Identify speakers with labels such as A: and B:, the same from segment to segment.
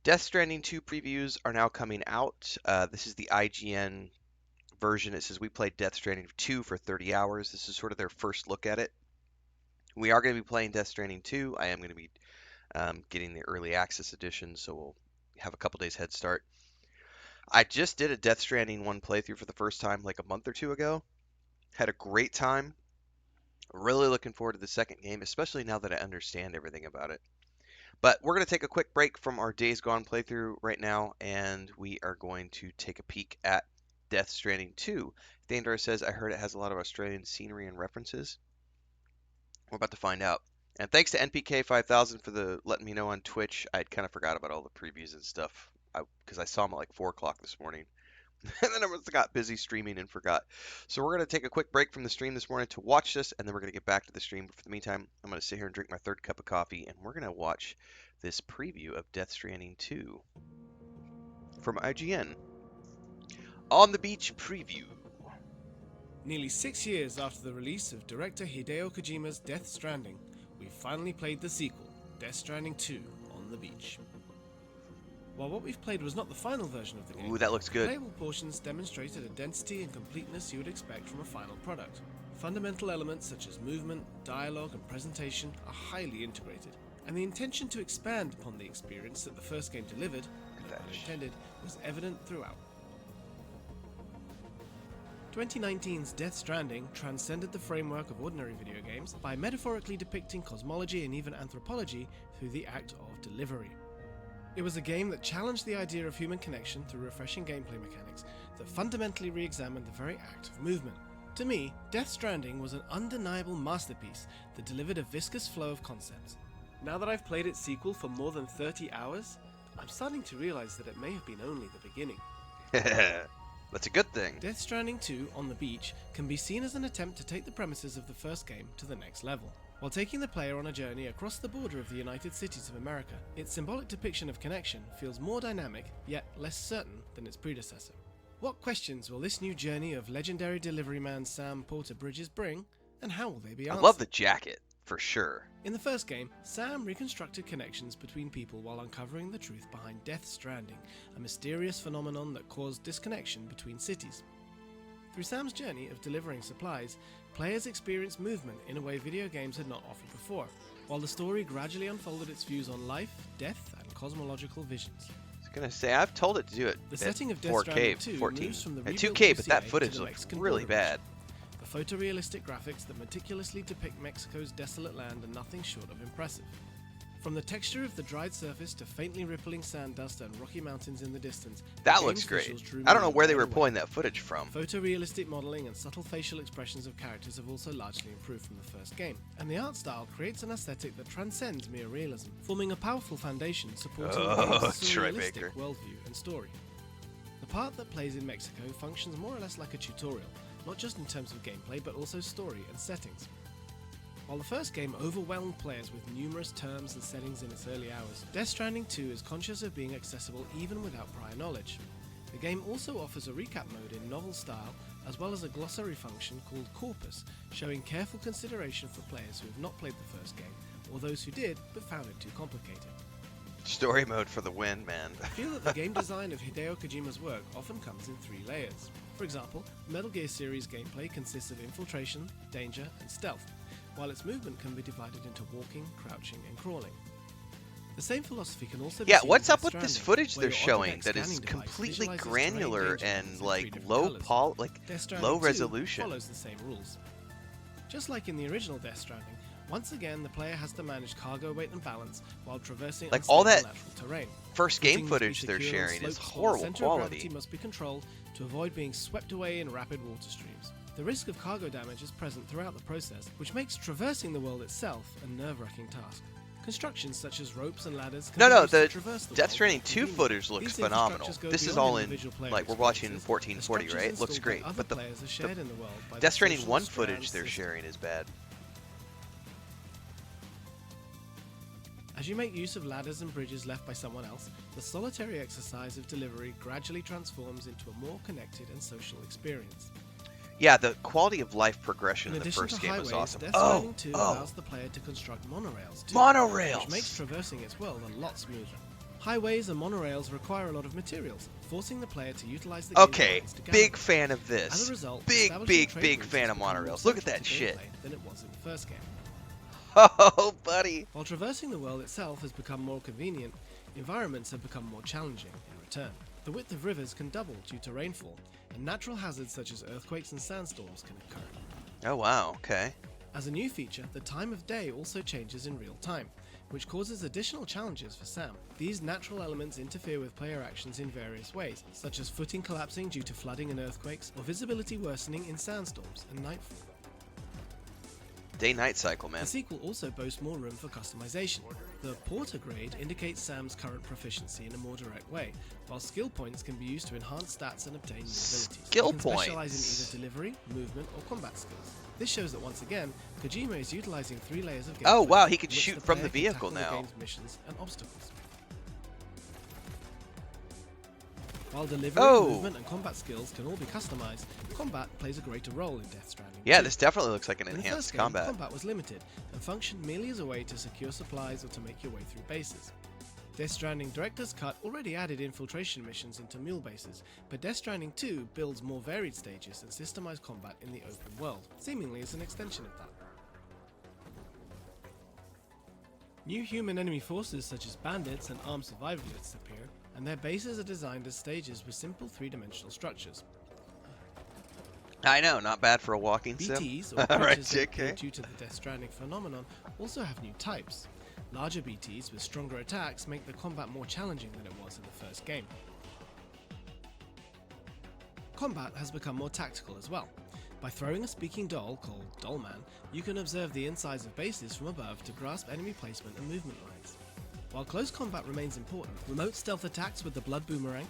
A: Death Stranding 2 previews are now coming out. This is the IGN version. It says we played Death Stranding 2 for 30 hours. This is sort of their first look at it. We are going to be playing Death Stranding 2. I am going to be getting the early access edition, so we'll have a couple days head start. I just did a Death Stranding 1 playthrough for the first time like a month or two ago. Had a great time. Really looking forward to the second game, especially now that I understand everything about it. But we're going to take a quick break from our Days Gone playthrough right now, and we are going to take a peek at Death Stranding 2. Thandor says, I heard it has a lot of Australian scenery and references. We're about to find out. And thanks to NPK5000 for the letting me know on Twitch. I'd kind of forgot about all the previews and stuff because I saw them at like 4 o'clock this morning. And then I must have got busy streaming and forgot. So we're going to take a quick break from the stream this morning to watch this, and then we're going to get back to the stream. But for the meantime, I'm going to sit here and drink my third cup of coffee, and we're going to watch this preview of Death Stranding 2 from IGN. On the Beach preview.
B: Nearly 6 years after the release of director Hideo Kojima's Death Stranding, we finally played the sequel, Death Stranding 2, On the Beach. While what we've played was not the final version of the game,
A: Ooh, that looks good.
B: playable portions demonstrated a density and completeness you would expect from a final product. Fundamental elements such as movement, dialogue, and presentation are highly integrated, and the intention to expand upon the experience that the first game delivered, no pun intended, was evident throughout. 2019's Death Stranding transcended the framework of ordinary video games by metaphorically depicting cosmology and even anthropology through the act of delivery. It was a game that challenged the idea of human connection through refreshing gameplay mechanics that fundamentally re-examined the very act of movement. To me, Death Stranding was an undeniable masterpiece that delivered a viscous flow of concepts. Now that I've played its sequel for more than 30 hours, I'm starting to realize that it may have been only the beginning.
A: That's a good thing.
B: Death Stranding 2 On the Beach can be seen as an attempt to take the premises of the first game to the next level. While taking the player on a journey across the border of the United States of America, its symbolic depiction of connection feels more dynamic, yet less certain than its predecessor. What questions will this new journey of legendary delivery man Sam Porter Bridges bring, and how will they be answered?
A: I love the jacket, for sure.
B: In the first game, Sam reconstructed connections between people while uncovering the truth behind Death Stranding, a mysterious phenomenon that caused disconnection between cities. Through Sam's journey of delivering supplies, players experienced movement in a way video games had not offered before, while the story gradually unfolded its views on life, death, and cosmological visions.
A: I was gonna say, I've told it to do it
B: The
A: at
B: setting of Death
A: 4K,
B: Stranding 2
A: 14,
B: moves from the
A: at
B: rebuilt
A: 2K, but that
B: UCA
A: footage
B: to the
A: looks
B: Mexican
A: really
B: border
A: bad.
B: region. The photorealistic graphics that meticulously depict Mexico's desolate land are nothing short of impressive. From the texture of the dried surface to faintly rippling sand dust and rocky mountains in the distance,
A: That
B: the
A: looks
B: game's
A: great.
B: visuals drew
A: I don't
B: me
A: know where they
B: right
A: were
B: away.
A: pulling that footage from.
B: Photorealistic modeling and subtle facial expressions of characters have also largely improved from the first game, and the art style creates an aesthetic that transcends mere realism, forming a powerful foundation supporting the game's
A: Troy
B: surrealistic
A: Baker.
B: worldview and story. The part that plays in Mexico functions more or less like a tutorial, not just in terms of gameplay but also story and settings. While the first game overwhelmed players with numerous terms and settings in its early hours, Death Stranding 2 is conscious of being accessible even without prior knowledge. The game also offers a recap mode in novel style, as well as a glossary function called Corpus, showing careful consideration for players who have not played the first game, or those who did but found it too complicated.
A: Story mode for the win, man.
B: I feel that the game design of Hideo Kojima's work often comes in 3 layers. For example, Metal Gear series gameplay consists of infiltration, danger, and stealth, while its movement can be divided into walking, crouching, and crawling. The same philosophy can also be
A: Yeah,
B: seen
A: what's
B: in
A: up
B: Death
A: with this
B: Stranding,
A: footage
B: where
A: they're
B: your
A: showing
B: Autodex
A: that is
B: scanning device
A: completely
B: visualizes
A: granular
B: terrain danger
A: and
B: points in
A: like
B: 3 different
A: low
B: colours. Death Stranding 2
A: resolution?
B: follows the same rules. Just like in the original Death Stranding, once again the player has to manage cargo weight and balance while traversing
A: Like, all
B: unstable
A: that
B: natural terrain.
A: First game
B: Footing must be
A: footage they're
B: secure on
A: sharing is
B: slopes, while the
A: horrible
B: center of
A: quality.
B: gravity must be controlled to avoid being swept away in rapid water streams. The risk of cargo damage is present throughout the process, which makes traversing the world itself a nerve-wracking task. Constructions such as ropes and ladders can be
A: No,
B: used to
A: the
B: traverse the
A: Death
B: world
A: Stranding
B: more
A: 2
B: conveniently.
A: footage looks
B: These
A: phenomenal.
B: infrastructures go
A: This is
B: beyond
A: all in,
B: individual player
A: like, we're watching
B: experiences.
A: 1440,
B: The
A: right?
B: structures
A: Looks
B: installed
A: great,
B: by other
A: but the
B: players are shared in the world by the
A: Death Stranding
B: social
A: 1
B: surround
A: footage they're
B: system.
A: sharing is bad.
B: As you make use of ladders and bridges left by someone else, the solitary exercise of delivery gradually transforms into a more connected and social experience.
A: Yeah, the quality of life progression
B: In
A: in the
B: addition to
A: first game was
B: highways,
A: awesome.
B: Death
A: Oh,
B: Stranding 2 allows the player to construct monorails too, which makes
A: monorails!
B: traversing its world a lot smoother. Highways and monorails require a lot of materials, forcing the player to utilize the game's
A: Okay,
B: mines to gather
A: big
B: them.
A: fan of
B: As a
A: this.
B: result,
A: Big,
B: establishing
A: big,
B: trade
A: big
B: routes
A: fan
B: has
A: of
B: become more
A: monorails. Look at
B: central
A: that
B: to
A: shit.
B: gameplay than it was in the first game.
A: Oh, buddy.
B: While traversing the world itself has become more convenient, environments have become more challenging in return. The width of rivers can double due to rainfall, and natural hazards such as earthquakes and sandstorms can occur.
A: Oh, wow. Okay.
B: As a new feature, the time of day also changes in real time, which causes additional challenges for Sam. These natural elements interfere with player actions in various ways, such as footing collapsing due to flooding and earthquakes, or visibility worsening in sandstorms and nightfall.
A: Day-night cycle, man.
B: The sequel also boasts more room for customization. The Porter grade indicates Sam's current proficiency in a more direct way, while skill points can be used to enhance stats and obtain new abilities.
A: Skill
B: You can specialize
A: points.
B: in either delivery, movement, or combat skills. This shows that once again, Kojima is utilizing 3 layers of gameplay.
A: Oh, wow, he can
B: in which
A: shoot
B: the
A: from
B: player
A: the
B: can
A: vehicle
B: tackle the
A: now.
B: game's missions and obstacles. While delivery,
A: Oh.
B: movement, and combat skills can all be customized, combat plays a greater role in Death Stranding.
A: Yeah,
B: 2.
A: this definitely looks like an
B: In the
A: enhanced
B: first game,
A: combat.
B: combat was limited and functioned merely as a way to secure supplies or to make your way through bases. Death Stranding Director's Cut already added infiltration missions into mule bases, but Death Stranding 2 builds more varied stages and systemized combat in the open world, seemingly as an extension of that. New human enemy forces such as bandits and armed survivalists appear, and their bases are designed as stages with simple three-dimensional structures.
A: I know, not bad for a walking sim.
B: BTs, or
A: Alright,
B: creatures that appear
A: JK.
B: due to the Death Stranding phenomenon, also have new types. Larger BTs with stronger attacks make the combat more challenging than it was in the first game. Combat has become more tactical as well. By throwing a speaking doll, called Dollman, you can observe the insides of bases from above to grasp enemy placement and movement lines. While close combat remains important, remote stealth attacks with the Blood Boomerang,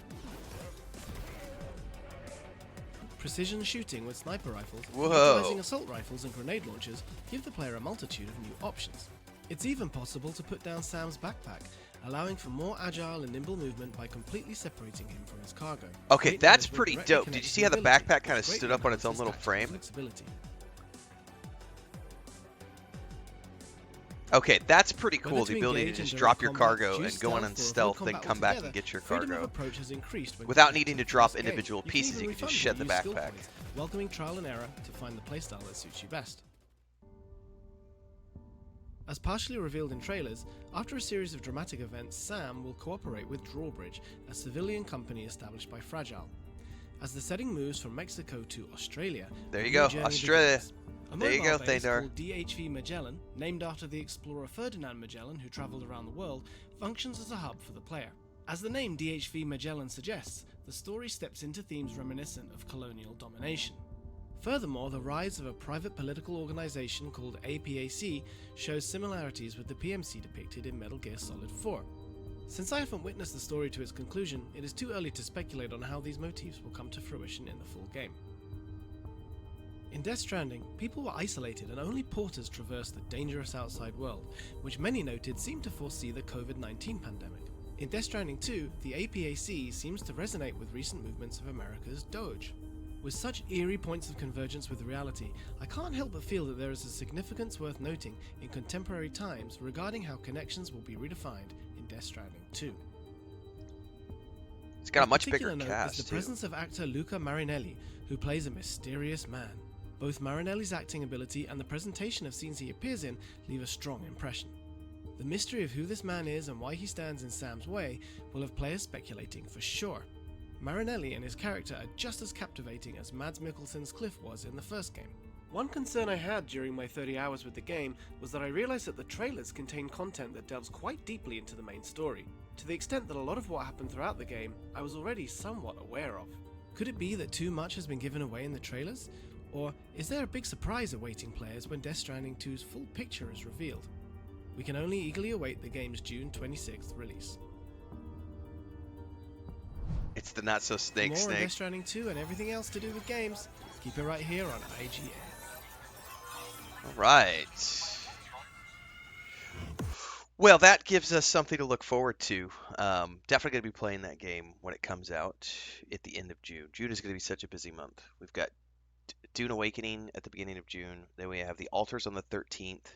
B: precision shooting with sniper rifles, and
A: Whoa.
B: utilizing assault rifles and grenade launchers give the player a multitude of new options. It's even possible to put down Sam's backpack, allowing for more agile and nimble movement by completely separating him from his cargo.
A: Okay,
B: Great
A: that's
B: management
A: pretty
B: directly
A: dope. Did you
B: connects
A: see how the
B: mobility,
A: backpack kind of
B: which greatly
A: stood up on its own
B: enhances
A: little
B: tactical
A: frame?
B: flexibility.
A: Okay, that's pretty cool.
B: Whether
A: The
B: to
A: ability to
B: engage in
A: just
B: direct
A: drop your
B: combat,
A: cargo
B: choose
A: and go in
B: stealth,
A: on
B: or avoid
A: stealth, then
B: combat
A: come back and
B: altogether,
A: get your
B: freedom of
A: cargo.
B: approach has increased when
A: Without
B: compared
A: needing to
B: the
A: drop
B: first game.
A: individual
B: You can
A: pieces,
B: even
A: you can just
B: refund
A: shed
B: or
A: the
B: use skill
A: backpack.
B: points, welcoming trial and error to find the playstyle that suits you best. As partially revealed in trailers, after a series of dramatic events, Sam will cooperate with Drawbridge, a civilian company established by Fragile. As the setting moves from Mexico to Australia,
A: There
B: a
A: you
B: new
A: go,
B: journey
A: Australia.
B: begins. A
A: There you
B: mobile
A: go,
B: base
A: Thandar.
B: called DHV Magellan, named after the explorer Ferdinand Magellan who travelled around the world, functions as a hub for the player. As the name DHV Magellan suggests, the story steps into themes reminiscent of colonial domination. Furthermore, the rise of a private political organization called APAC shows similarities with the PMC depicted in Metal Gear Solid 4. Since I haven't witnessed the story to its conclusion, it is too early to speculate on how these motifs will come to fruition in the full game. In Death Stranding, people were isolated and only porters traversed the dangerous outside world, which many noted seemed to foresee the COVID-19 pandemic. In Death Stranding 2, the APAC seems to resonate with recent movements of America's Doge. With such eerie points of convergence with reality, I can't help but feel that there is a significance worth noting in contemporary times regarding how connections will be redefined in Death Stranding 2.
A: It's got a
B: Of
A: much
B: particular
A: bigger
B: note is
A: cast,
B: the
A: too.
B: presence of actor Luca Marinelli, who plays a mysterious man. Both Marinelli's acting ability and the presentation of scenes he appears in leave a strong impression. The mystery of who this man is and why he stands in Sam's way will have players speculating for sure. Marinelli and his character are just as captivating as Mads Mikkelsen's Cliff was in the first game. One concern I had during my 30 hours with the game was that I realized that the trailers contain content that delves quite deeply into the main story, to the extent that a lot of what happened throughout the game I was already somewhat aware of. Could it be that too much has been given away in the trailers? Or is there a big surprise awaiting players when Death Stranding 2's full picture is revealed? We can only eagerly await the game's June 26th release.
A: It's the not so
B: For
A: snake
B: more on
A: snake.
B: Death Stranding 2 and everything else to do with games, keep it right here on IGN.
A: All right. Well, that gives us something to look forward to. Definitely going to be playing that game when it comes out at the end of June. June is going to be such a busy month. We've got Dune Awakening at the beginning of June. Then we have the Altars on the 13th.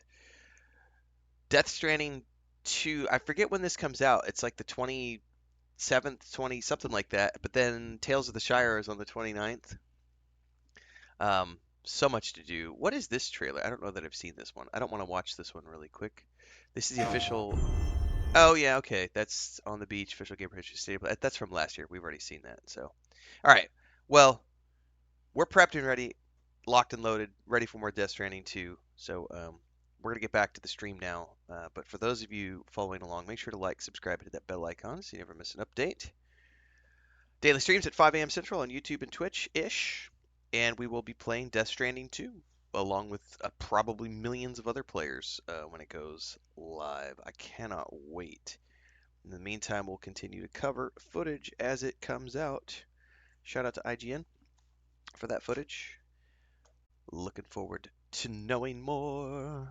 A: Death Stranding to I forget when this comes out. It's like the 27th, 20 something like that. But then Tales of the Shire is on the 29th. So much to do. What is this trailer? I don't know that I've seen this one. I don't want to watch this one really quick. This is the official. Oh yeah, okay. That's on the beach. Official gamer history stable. That's from last year. We've already seen that. So, all right. Well, we're prepped and ready, locked and loaded, ready for more Death Stranding 2. So, we're gonna get back to the stream now. But for those of you following along, make sure to like, subscribe, and hit that bell icon so you never miss an update. Daily streams at 5 a.m. Central on YouTube and Twitch-ish, and we will be playing Death Stranding 2, along with probably millions of other players when it goes live. I cannot wait. In the meantime, we'll continue to cover footage as it comes out. Shout out to IGN for that footage. Looking forward to knowing more.